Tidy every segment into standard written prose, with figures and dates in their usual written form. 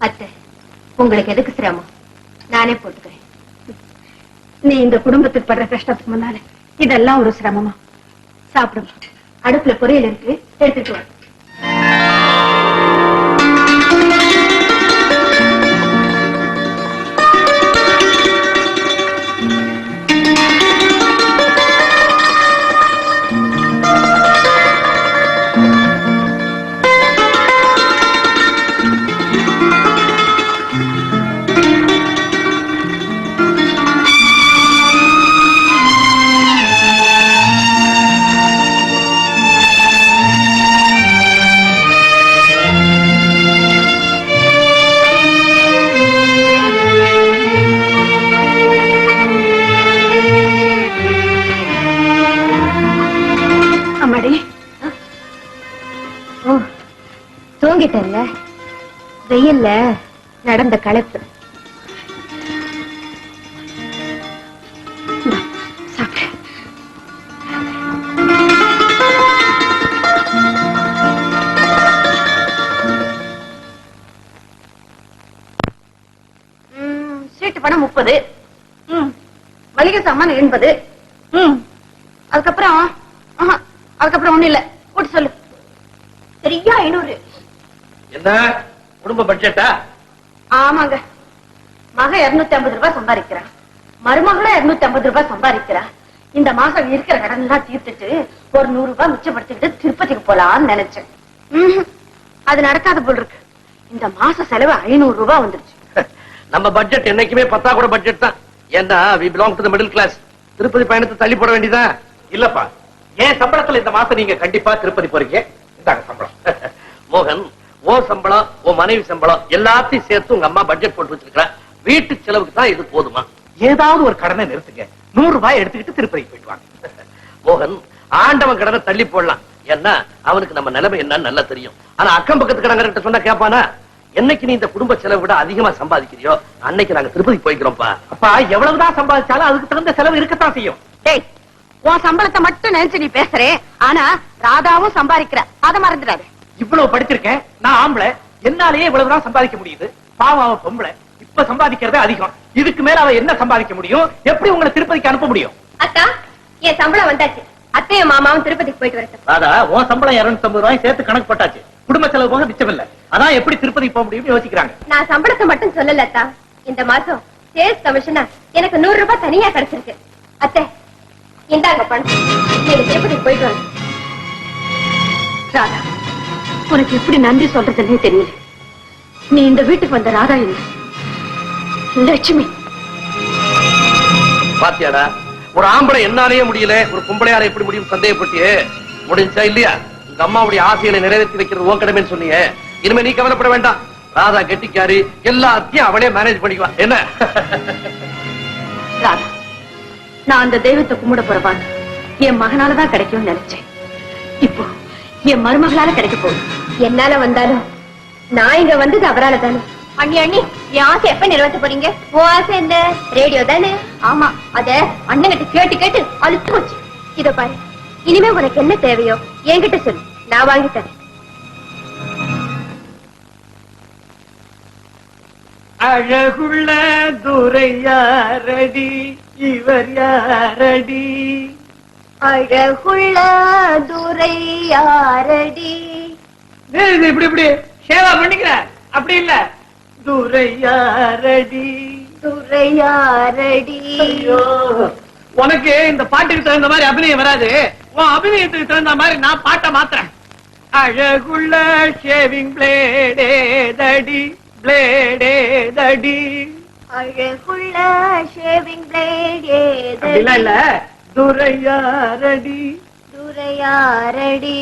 அத்தை, உங்களுக்கு எதுக்கு சிரமம்? நானே போட்டுக்கிறேன். நீ இந்த குடும்பத்துக்கு படுற கஷ்டத்துக்கு முன்னால இதெல்லாம் ஒரு சிரமமா? சாப்பிடுங்க. அடுப்புல பொரியல் இருக்கு, எடுத்துட்டு வா. தூங்கிட்டேன்ல, வெயில்ல நடந்த களைப்பு. சீட்டு பணம் 30, மளிகை சாமான் 80. அதுக்கப்புறம் ஒண்ணு இல்ல, கூட்டு சொல்லு. சரியா 500. என்ன குடும்ப பட்ஜெட்டா? ஆமாங்க. மக 250 ரூபாய் சம்பாதிக்கிறான், மருமகளும் 250 ரூபாய் சம்பாதிக்கிறா. இந்த மாசம் இருக்கிற கடன் எல்லாம் தீர்த்துட்டு ஒரு 100 ரூபாய் மிச்சப்படுத்திக்கிட்டு திருப்பதிக்கு போலான்னு நினைச்சேன். அது நடக்காத போல் இருக்கு. இந்த மாச செலவு 500 ரூபாய் வந்துருச்சு. நம்ம பட்ஜெட் என்னைக்குமே பத்தாக்குற பட்ஜெட் தான். ஏன்னா we belong to the middle class. Tirupati பயணத்தை தள்ளி போட வேண்டியதா? இல்லப்பா, ஏன் சம்பளத்துல இந்த மாசம் நீங்க கண்டிப்பா திருப்பதி போறீங்க. இந்தாங்க சம்பளம். மோகன், ஓ சம்பளம், ஓ மனைவி சம்பளம் எல்லாத்தையும் சேர்த்து உங்க அம்மா பட்ஜெட் போட்டு வச்சிருக்கா. வீட்டு செலவுக்கு தான் இது போதுமா? ஏதாவது ஒரு கடனை நிறுத்துங்க, 100 ரூபாய் எடுத்துக்கிட்டு திருப்பதிக்கு போயிட்டு வாங்க. மோகன், ஆண்டவன் கடனை தள்ளி போடலாம், ஏன்னா அவனுக்கு நம்ம நிலைமை என்னன்னு நல்லா தெரியும். ஆனா அக்கம் பக்கத்து கடன்கிட்ட சொன்னா கேட்பானா? என்னைக்கு நீ இந்த குடும்ப செலவு விட அதிகமா சம்பாதிக்கிறியோ அன்னைக்கு நாங்க திருப்பதி போய்க்கிறோம்ப்பா. அப்பா, எவ்வளவுதான் சம்பாதிச்சாலும் அதுக்கு தகுந்த செலவு இருக்கத்தான் செய்யும். டேய், உன் சம்பளத்தை மட்டும் நினைச்சு நீ பேசுறே, ஆனா ராதாவும் சம்பாதிக்கிற, அதை மறந்துடாது. இவ்வளவு படிச்சிருக்கேன், நான் ஆம்பளை, என்னாலேயே இவ்வளவுதான் சம்பாதிக்க முடியுது. பாவம் அவ பொம்பளை, இப்ப சம்பாதிக்கிறதே அதிகம். இதுக்கு மேல அவ என்ன சம்பாதிக்க முடியும்? எப்படி உங்களை திருப்பதிக்கு அனுப்ப முடியும்? அக்கா, என் சம்பளம் வந்தாச்சு. அத்தையும் மாமாவும் திருப்பதிக்கு போயிட்டு வரட்டும். ராதா, உன் சம்பளம் 250 ரூபாய் சேர்த்து கணக்கு போட்டாச்சு. குடும்ப செலவு போக மிச்சம் இல்ல. அதான் எப்படி திருப்பதிக்கு போக முடியும்னு யோசிக்கிறாங்க. நான் சம்பளத்தை மட்டும் சொல்லல அத்தா, இந்த மாசம் சேல்ஸ் கமிஷனா எனக்கு 100 ரூபாய் தனியா கிடைச்சிருக்கு. அத்தை, இந்தாங்க பணம், நீங்க திருப்பதிக்கு போயிட்டு வாங்க. ராதா, உனக்கு எப்படி நன்றி சொல்றதுன்னே தெரியல. நீ இந்த வீட்டுக்கு வந்த ராதா இல்ல, லட்சுமி. பாத்தியாடா, ஒரு ஆம்பளை என்னாலேயே முடியல, ஒரு பொம்பளையார எப்படி முடியும் சந்தேகப்பட்டியே. முடிஞ்சா இல்லையா? உங்க அம்மாவுடைய ஆசைகளை நிறைவேற்றி வைக்கிறது உன் கடமைன்னு சொன்னீங்க. இனிமே நீ கவலைப்பட வேண்டாம். ராதா கெட்டிக்காரி, எல்லாத்தையும் அவளே மேனேஜ் பண்ணிக்கலாம். என்ன ராதா, நான் அந்த தெய்வத்தை கும்பிட போறவான் என் மகனாலதான் கிடைக்கும்னு நினைச்சேன். இப்போ என் மருமகளால கிடைக்க போகுது. என்னால வந்தாலும் நான் இங்க வந்தது அவரால தானே. அண்ணி என் ஆசை எப்ப நிறைவேற்ற போறீங்க? உன் ஆசை என்ன? ரேடியோ தானே? ஆமா, அத அண்ணன் கிட்ட கேட்டு கேட்டு அழுத்து போச்சு. இத பாரு, இனிமே உனக்கு என்ன தேவையோ என்கிட்ட சொல்லு, நான் வாங்கி தரேன். அழகுள்ள துரை யாரடி, இவர் யாரடி? அழகுள்ள துரை யாரடி? இப்படி இப்படி சேவா பண்ணிக்கிற, அப்படி இல்ல. துரை யாரடி, துரை யாரடி? உனக்கு இந்த பாட்டுக்கு தகுந்த மாதிரி அபிநயம் வராது. உன் அபிநயத்துக்கு தகுந்த மாதிரி நான் பாட்டை மாத்துறேன். அழகுள்ள ஷேவிங் பிளேடே தடி, பிளேடே தடி. அழகுள்ள ஷேவிங் பிளேடே இல்ல இல்ல, துரையாரடி, துரையாரடி,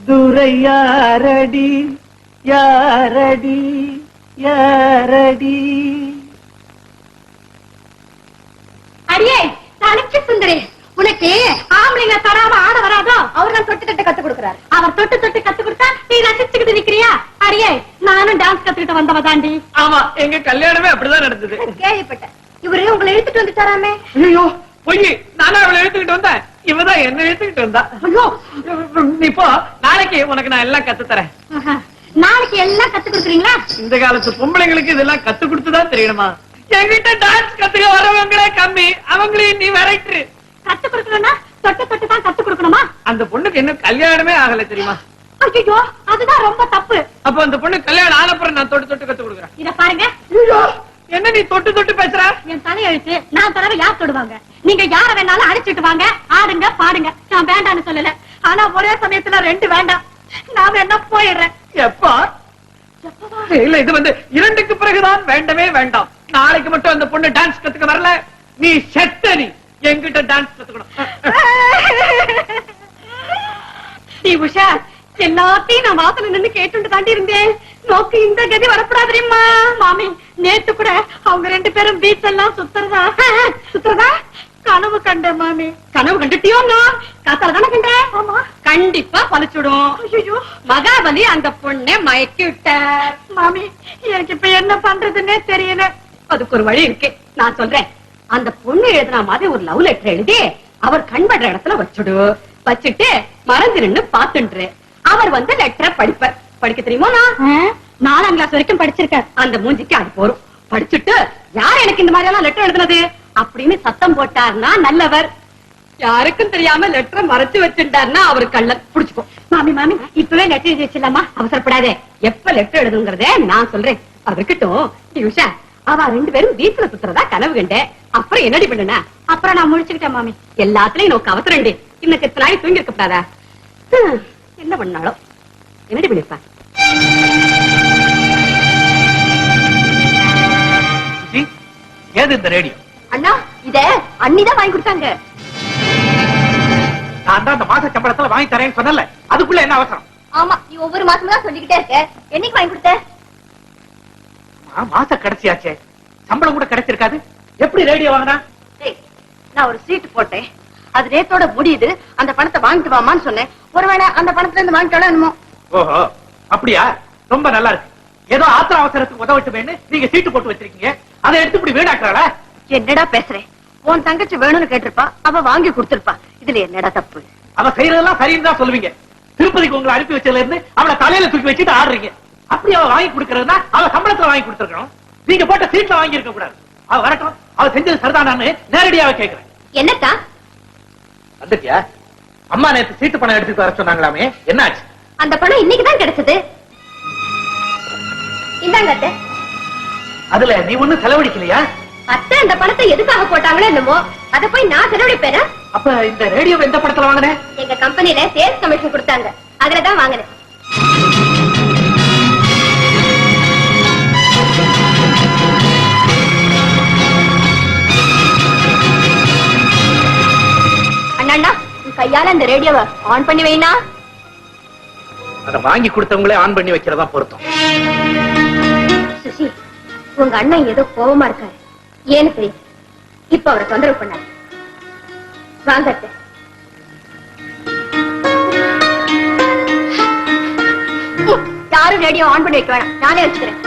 துரையாரடி, யாரடி யாரடி. அடியே தனக்கு சுந்தரி, உனக்கு ஆம்பளைங்க தராம ஆட வராதோ? அவர் தான் தொட்டு தொட்டு கத்து கொடுக்கிறார். அவர் தொட்டு தொட்டு கத்து கொடுத்தா நீ ரசிச்சுக்கிட்டு நிக்கிறியா? அடியே, நானும் டான்ஸ் கத்துக்கிட்டு வந்தவ தாண்டி. ஆமா, எங்க கல்யாணமே அப்படிதான் நடந்தது. கேள்விப்பட்டேன். இவரு உங்களை இழுத்துட்டு வந்துட்டாராமே. ஐயோ பொய், நானும் அவளை இழுத்துக்கிட்டு வந்தேன், இவதான் என்ன இழுத்துக்கிட்டு வந்தா. ஐயோ, நீ போ, நாளைக்கு உனக்கு நான் எல்லாம் கத்து தரேன். நாளைக்கு எல்லாம் கத்து கொடுக்குறீங்களா? இந்த காலத்து பொம்பளைங்களுக்கு இதெல்லாம் கத்து கொடுத்துதான் தெரியணுமா? என்கிட்ட டான்ஸ் கத்துக்க வரவங்களே கம்மி, அவங்களையும் நீ விரட்டு. கத்து கொடுக்கணும்னா தொட்டு தொட்டு தான் கத்து கொடுக்கணுமா? அந்த பொண்ணுக்கு இன்னும் கல்யாணமே ஆகல தெரியுமா? ஐயோ, அதுதான் ரொம்ப தப்பு. அப்ப அந்த பொண்ணு கல்யாணம் ஆனப்புறம் நான் தொட்டு தொட்டு கத்து கொடுக்குறேன். இத பாருங்க. ஐயோ, என்ன நீ தொட்டு தொட்டு பேசுற? என் தலையெழுத்து நான் தொடர யார் தொடுவாங்க? நீங்க யார வேணாலும் அடிச்சிட்டு வாங்க, ஆடுங்க பாடுங்க, நான் வேண்டான்னு சொல்லல. ஆனா ஒரே சமயத்துல ரெண்டு வேண்டாம். நான் வேணா போயிடுறேன். எப்பா? இல்ல, இது வந்து இரண்டுக்கு பிறகுதான் வேண்டவே வேண்டாம். நாளைக்கு மட்டும் அந்த பொண்ணு டான்ஸ் கத்துக்க வரல, நீ செத்த. நீ என்கிட்ட டான்ஸ் கத்துக்கணும். நீ உஷா, எல்லாத்தையும் நான் வாசல நின்னு கேட்டு தாண்டி இருந்தேன். நோக்கு இந்த கதி வரப்படாது தெரியுமா? மாமி, நேத்து கூட அவங்க ரெண்டு பேரும் பீச் எல்லாம் சுத்துறதா கனவு கண்ட. மாமி, கனவு கண்டுட்டியோ? காத்தால தானே கண்டேன். ஆமா, கண்டிப்பா பழிச்சுடும். ஐயோ, மகாபலி அந்த பொண்ணை மயக்கி விட்டார். மாமி, எனக்கு இப்ப என்ன பண்றதுன்னே தெரியல. அதுக்கு ஒரு வழி இருக்கு, நான் சொல்றேன். அந்த பொண்ணு எழுதுன மாதிரி ஒரு லவ் லெட்டர் எழுதி அவர் கண்படுற இடத்துல வச்சுடு. வச்சுட்டு மறந்து நின்னு பாத்துன்று அவர் வந்து லெட்டரை படிப்பார். படிக்க தெரியுமா? 4ஆம் கிளாஸ் வரைக்கும் படிச்சிருக்கார். அந்த மூஞ்சிக்கு அது போரும். படிச்சுட்டு யார் எனக்கு இந்த மாதிரி எல்லாம் லெட்டர் எழுதுனது அப்படின்னு சத்தம் போட்டார்னா நல்லவர். யாருக்கும் தெரியாம லெட்டரை மறைச்சு வச்சுட்டாருன்னா அவரு கள்ளன். புடிச்சுக்கோ. மாமி மாமி, இப்பவே லெட்டர் எழுதி வச்சிடலாமா? அவசரப்படாதே, எப்ப லெட்டர் எழுதுங்கிறதே நான் சொல்றேன். அது இருக்கட்டும். உஷா, அவ ரெண்டு பேரும் வீட்டுல சுத்துறதா கனவு கண்ட. அப்புறம் என்னடி பண்ணுனா? அப்புறம் நான் முழிச்சுக்கிட்டேன். மாமி, எல்லாத்துலயும் நோக்கு அவசரம். இன்னும் செத்த நாளை தூங்கி இருக்கப்படாதா? என்ன பண்ணாலும் என்னடி பண்ணிருப்பா? ஏது இந்த ரேடியோ? அண்ணா, இத அண்ணிதான் வாங்கி கொடுத்தாங்க. நான் தான் அந்த மாச சம்பளத்துல வாங்கி தரேன்னு சொன்னல, அதுக்குள்ள என்ன அவசரம்? ஆமா, நீ ஒவ்வொரு மாசமும் தான் சொல்லிக்கிட்டே இருக்க. என்னைக்கு வாங்கி கொடுத்த? மாச கடைசியாச்சே, சம்பளம் கூட கிடைச்சிருக்காது. எப்படி ரேடியோ வாங்கினா? நான் ஒரு சீட்டு போட்டேன், அது நேத்தோட முடியுது. அந்த பணத்தை வாங்கிட்டு வாமான்னு சொன்னேன். ஒருவேளை அந்த பணத்துல இருந்து வாங்கிட்டாலும் என்னமோ. ஓஹோ, அப்படியா? ரொம்ப நல்லா இருக்கு. ஏதோ ஆத்திர அவசரத்துக்கு உதவட்டுமேன்னு நீங்க சீட்டு போட்டு வச்சிருக்கீங்க. அதை எடுத்து இப்படி வீணாக்குறாளா? என்னடா பேசுறேன்? உன் தங்கச்சி வேணும்னு கேட்டிருப்பா, அவ வாங்கி கொடுத்திருப்பா. இதுல என்னடா தப்பு? அவ செய்யறதெல்லாம் சரின்னு தான் சொல்லுவீங்க. திருப்பதிக்கு உங்களை அனுப்பி வச்சதுல இருந்து அவளை தலையில தூக்கி வச்சுட்டு ஆடுறீங்க. அப்படி அவ வாங்கி கொடுக்கறதுனா அவ சம்பளத்துல வாங்கி கொடுத்துருக்கணும். நீங்க போட்ட சீட்ல வாங்கி இருக்க கூடாது. அவ வரட்டும், அவ செஞ்சது சரிதானான்னு நேரடியாவே கேட்கிறேன். என்னத்தா? வந்துட்டியா? அம்மா நேத்து சீட்டு பணம் எடுத்துட்டு வர சொன்னாங்களாமே, என்னாச்சு? அந்த பணம் இன்னைக்குதான் கிடைச்சது. இந்தாங்க அத்தை. அதுல நீ ஒண்ணும் செலவழிக்கலையா? அத்தை அந்த பணத்தை எதுக்காக போட்டாங்களோ என்னமோ, அதை போய் நான் செலவழிப்பேனா? அப்ப இந்த ரேடியோ எந்த படத்துல வாங்கினேன்? எங்க கம்பெனில சேல்ஸ் கமிஷன் கொடுத்தாங்க, அதுலதான் வாங்கினேன். அண்ணா, கையால அந்த ரேடியோவை ஆன் பண்ணி வைனா. அதை வாங்கி கொடுத்தவங்களே ஆன் பண்ணி வைக்கிறதா பொருத்தம். சுசி, உங்க அண்ணன் ஏதோ கோவமா இருக்காரு. ஏன்னு தெரியும். இப்ப அவரை தொந்தரவு பண்ணாரு. வாங்க அத்தை. யாரும் ரேடியோ ஆன் பண்ணி வைக்க வேணாம், நானே வச்சுக்கிறேன்.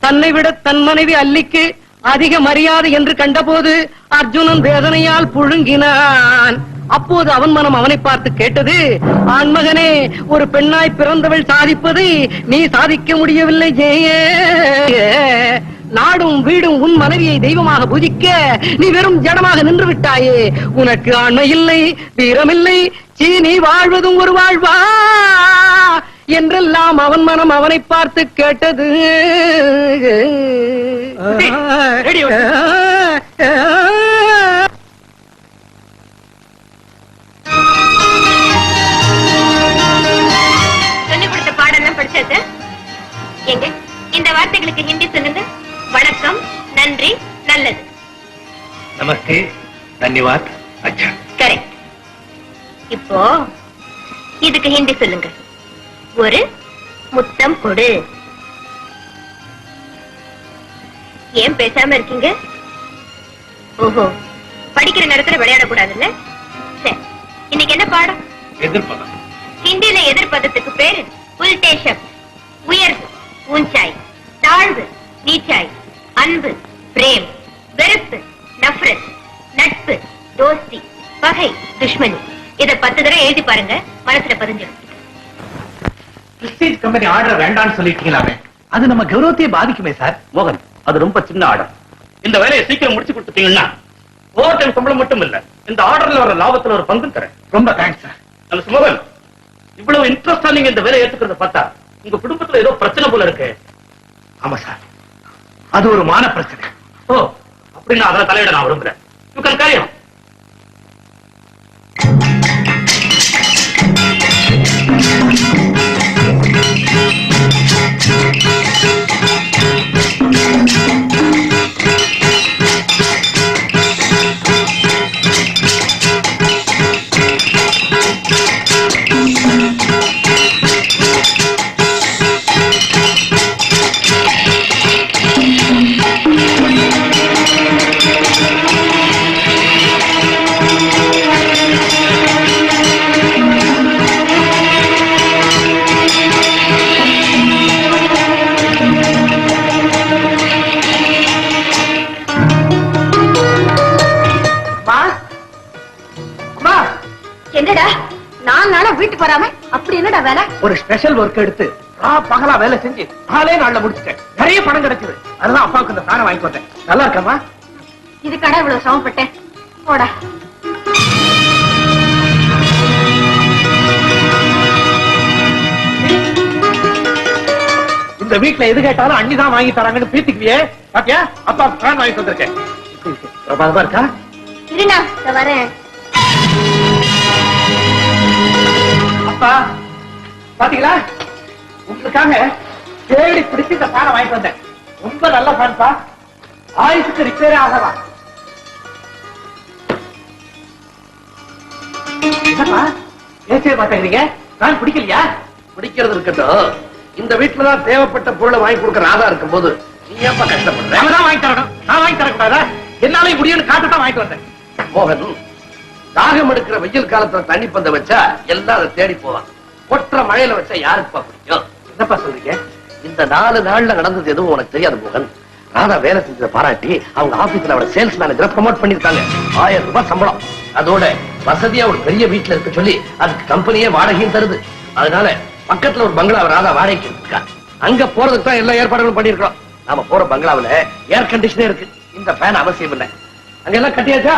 தன்னை விட தன் மனைவி அல்லிக்கு அதிக மரியாதை என்று கண்டபோது அர்ஜுனன் வேதனையால் புழுங்கினான். அப்போது அவன் மனம் அவனை பார்த்து கேட்டது, ஆண்மகனே, ஒரு பெண்ணாய் பிறந்தவள் சாதிப்பதை நீ சாதிக்க முடியவில்லை. நாடும் வீடும் உன் மனைவியை தெய்வமாக பூஜிக்க நீ வெறும் ஜடமாக நின்று விட்டாயே. உனக்கு ஆண்மை இல்லை, வீரமில்லை, நீ வாழ்வதும் ஒரு வாழ்வா என்றெல்லாம் அவன் மனம் அவனை பார்த்து கேட்டது. சொல்லிக் கொடுத்த பாடெல்லாம் படிச்சாச்சு. எங்க இந்த வார்த்தைகளுக்கு ஹிந்தி சொல்லுங்க. வணக்கம், நன்றி, நல்லது. நமஸ்தே, தன்யவாத், அச்சா. கரெக்ட். இப்போ இதுக்கு ஹிந்தி சொல்லுங்க. ஒரு முத்தம் கொடு. ஏன் பேசாம இருக்கீங்க? ஓஹோ, படிக்கிற நேரத்துல விளையாடக்கூடாதுல்ல? சரி, இன்னைக்கு என்ன பாடம்? எதிர்ப்பதம். ஹிந்தியில எதிர்ப்பதத்துக்கு பேரு உல்டே சப்த். உயர்வு, ஊஞ்சாய்; தாழ்வு, நீச்சாய்; அன்பு, பிரேம்; வெறுப்பு, நஃப்ரத்; நட்பு, தோஸ்தி; பகை, துஷ்மணி. இத 10 தடவை எழுதி பாருங்க, மனசுல பதிஞ்சிடும். பிரஸ்டீஜ் கம்பெனி ஆர்டர் வேண்டாம்னு சொல்லிட்டீங்களாமே, அது நம்ம கௌரவத்தையே பாதிக்குமே சார். மோகன், அது ரொம்ப சின்ன ஆர்டர். இந்த வேலையை சீக்கிரம் முடிச்சு கொடுத்துட்டீங்கன்னா ஓவர் டைம் சம்பளம் மட்டும் இல்ல, இந்த ஆர்டர்ல வர லாபத்துல ஒரு பங்கு தரேன். ரொம்ப தேங்க்ஸ் சார். நல்ல மோகன், இவ்வளவு இன்ட்ரெஸ்டா நீங்க இந்த வேலையை ஏத்துக்கிறத பார்த்தா உங்க குடும்பத்துல ஏதோ பிரச்சனை போல இருக்கு. ஆமா சார், அது ஒரு மான பிரச்சனை. ஓ, அப்படின்னு அதுல தலையிட நான் விரும்புறேன். You can carry on. என்னடா 4 நாளா வீட்டுக்கு வராம அப்படி என்னடா வேலை? ஒரு ஸ்பெஷல் ஒர்க் எடுத்து பகலா வேலை செஞ்சு 4 நாள்ல முடிச்சிட்டேன். நிறைய பணம் கிடைச்சது. அதுதான் அப்பாவுக்கு இந்த ஃபேனை வாங்கி கொடுத்தேன். நல்லா இருக்கமா? இதுக்கடா இவ்வளவு சிரமப்பட்டேன். போடா. இந்த வீட்டுல எது கேட்டாலும் அண்ணிதான் வாங்கி தராங்கன்னு பீத்திக்குவியே. பாத்தியா, அப்பா ஃபேன் வாங்கி தந்திருக்கேன். பிரபாதமா இருக்கா? இருண்ணா, இத வரேன். அப்பா பாத்தீங்களா, உங்களுக்காக தேடி பிடிச்சு இந்த ஃபேனை வாங்கி வந்தேன். ரொம்ப நல்ல ஃபேன்பா, ஆயுசுக்கு ரிப்பேரே ஆகலாம். என்னப்பா பேசவே மாட்டேங்கிறீங்க? ஃபேன் பிடிக்கலையா? பிடிக்கிறது இருக்கட்டும், இந்த வீட்டுலதான் தேவைப்பட்ட பொருளை வாங்கி கொடுக்க ராதா இருக்கும் போது நீ ஏப்பா கஷ்டப்படுற? அவதான் வாங்கி தரணும், நான் வாங்கி தரக்கூடாதா? என்னாலே முடியும்னு காட்டுதான் வாங்கிட்டு வந்தேன். மோகன், தாகம் எடுக்கிற வெயில் காலத்துல தண்ணி பந்த வச்சா எல்லாம் அதை தேடி போவான். கொற்ற மழையில வச்சா யாருக்குப்பா பிடிக்கும்? என்னப்பா சொல்றீங்க? இந்த 4 நாள்ல நடந்தது எதுவும் உனக்கு தெரியாது மோகன். ராதா வேலை செஞ்சதை பாராட்டி அவங்க ஆபீஸ்ல அவளை சேல்ஸ் மேனேஜரை ப்ரமோட் பண்ணிருக்காங்க. 1000 ரூபாய் சம்பளம். அதோட வசதியா ஒரு பெரிய வீட்டுல இருக்க சொல்லி அதுக்கு கம்பெனியே வாடகையும் தருது. அதனால பக்கத்துல ஒரு பங்களா ராதா வாடகைக்கு இருக்கா. அங்க போறதுக்கு தான் எல்லா ஏற்பாடுகளும் பண்ணிருக்கோம். நாம போற பங்களாவில ஏர் கண்டிஷனே இருக்கு. இந்த ஃபேன் அவசியம் இல்லை. அங்க எல்லாம் கட்டியாச்சா?